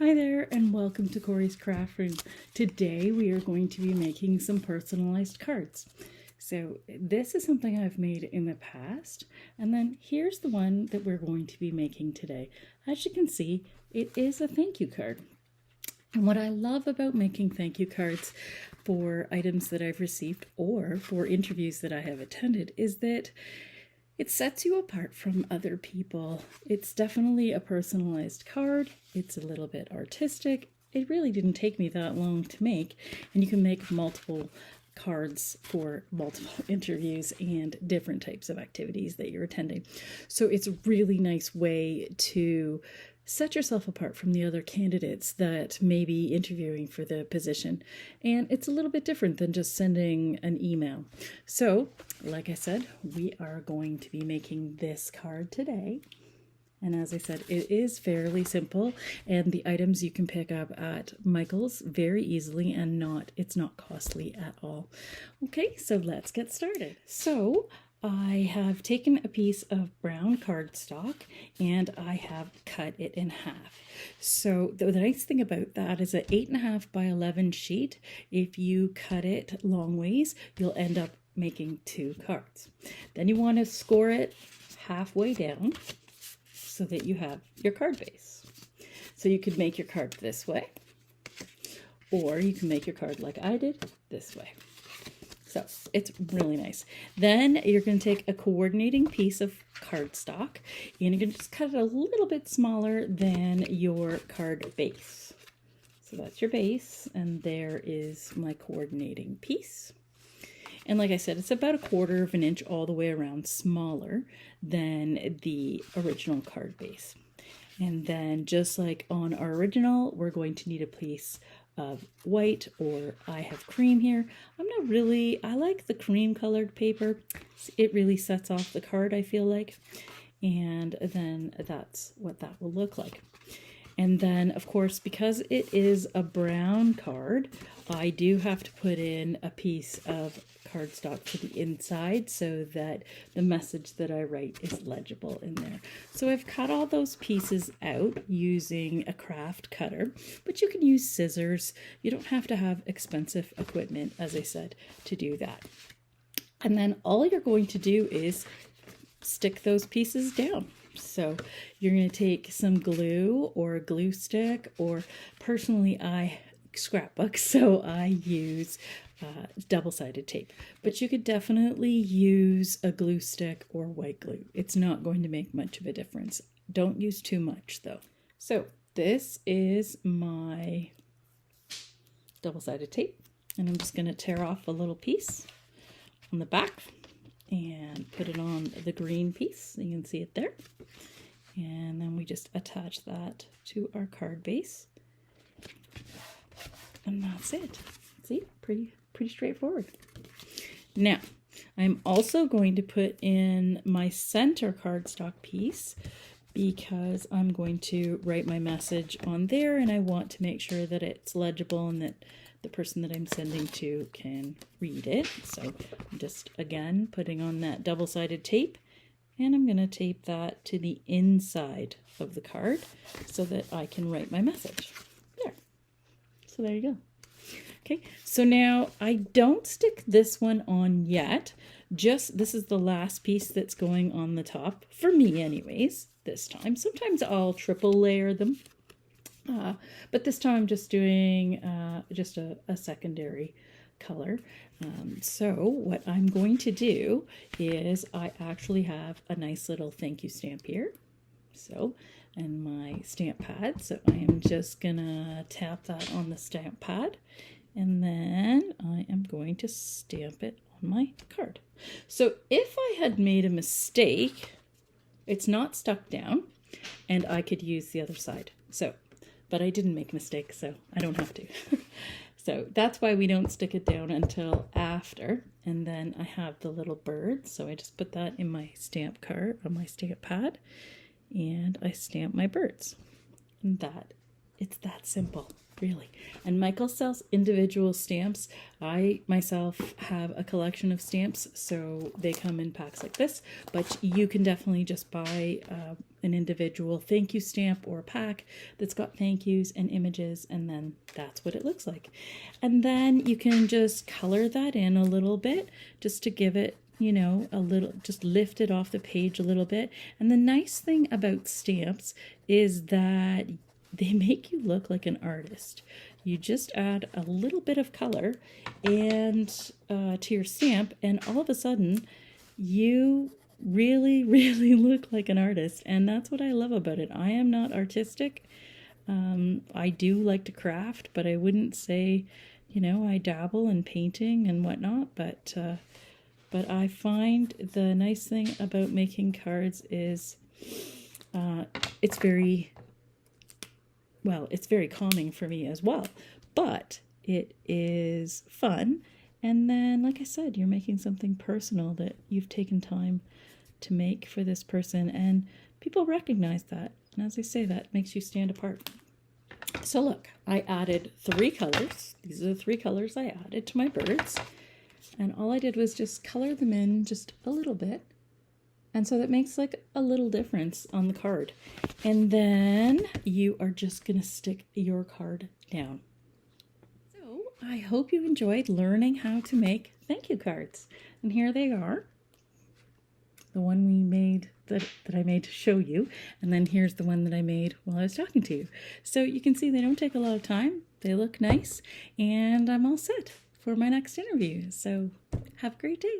Hi there and welcome to Kory's Craft Room. Today we are going to be making some personalized cards. So this is something I've made in the past, and then here's the one that we're going to be making today. As you can see, it is a thank you card. And what I love about making thank you cards for items that I've received or for interviews that I have attended is that it sets you apart from other people. It's definitely a personalized card. It's a little bit artistic. It really didn't take me that long to make, and you can make multiple cards for multiple interviews and different types of activities that you're attending. So it's a really nice way to set yourself apart from the other candidates that may be interviewing for the position. And it's a little bit different than just sending an email. So, like I said, we are going to be making this card today. And as I said, it is fairly simple, and the items you can pick up at Michael's very easily, and it's not costly at all. Okay, so let's get started. So I have taken a piece of brown cardstock and I have cut it in half. So the nice thing about that is an 8.5 by 11 sheet. If you cut it long ways, you'll end up making 2 cards. Then you want to score it halfway down so that you have your card base. So you could make your card this way, or you can make your card like I did, this way. So it's really nice. Then you're going to take a coordinating piece of cardstock and you're going to just cut it a little bit smaller than your card base. So that's your base, and there is my coordinating piece. And like I said, it's about 1/4 of an inch all the way around smaller than the original card base. And then just like on our original, we're going to need a piece of white, or I have cream here. I like the cream colored paper. It really sets off the card, I feel like. And then that's what that will look like. And then, of course, because it is a brown card, I do have to put in a piece of cardstock to the inside so that the message that I write is legible in there. So I've cut all those pieces out using a craft cutter, but you can use scissors. You don't have to have expensive equipment, as I said, to do that. And then all you're going to do is stick those pieces down. So you're going to take some glue or a glue stick, or personally I scrapbook, so I use double-sided tape. But you could definitely use a glue stick or white glue. It's not going to make much of a difference. Don't use too much though. So this is my double-sided tape, and I'm just going to tear off a little piece on the back and put it on the green piece. You can see it there. And then we just attach that to our card base. And that's it. See, pretty straightforward. Now, I'm also going to put in my center cardstock piece because I'm going to write my message on there, and I want to make sure that it's legible and that the person that I'm sending to can read it. So I'm just, again, putting on that double-sided tape, and I'm going to tape that to the inside of the card so that I can write my message. There. So there you go. Okay, so now I don't stick this one on yet. This is the last piece that's going on the top, for me anyways, this time. Sometimes I'll triple layer them. But this time I'm just doing just a secondary color. So what I'm going to do is I actually have a nice little thank you stamp here. So, and my stamp pad. So I am just gonna tap that on the stamp pad, and then I am going to stamp it on my card. So if I had made a mistake, it's not stuck down, and I could use the other side. But I didn't make a mistake, so I don't have to. So that's why we don't stick it down until after. And then I have the little bird, so I just put that in my stamp card, on my stamp pad, and I stamp my birds. And it's that simple. really. And Michael sells individual stamps. I myself have a collection of stamps, so they come in packs like this, but you can definitely just buy an individual thank you stamp or a pack that's got thank yous and images, and then that's what it looks like. And then you can just color that in a little bit just to give it, you know, a little, just lift it off the page a little bit. And the nice thing about stamps is that they make you look like an artist. You just add a little bit of color and to your stamp, and all of a sudden you really, really look like an artist. And that's what I love about it. I am not artistic. I do like to craft, but I wouldn't say, you know, I dabble in painting and whatnot, but I find the nice thing about making cards is it's very calming for me as well, but it is fun. And then, like I said, you're making something personal that you've taken time to make for this person, and people recognize that. And as I say, that makes you stand apart. So look, I added 3 colors. These are the 3 colors I added to my birds. And all I did was just color them in just a little bit. And so that makes like a little difference on the card. And then you are just going to stick your card down. So I hope you enjoyed learning how to make thank you cards. And here they are. The one we made that I made to show you. And then here's the one that I made while I was talking to you. So you can see they don't take a lot of time. They look nice. And I'm all set for my next interview. So have a great day.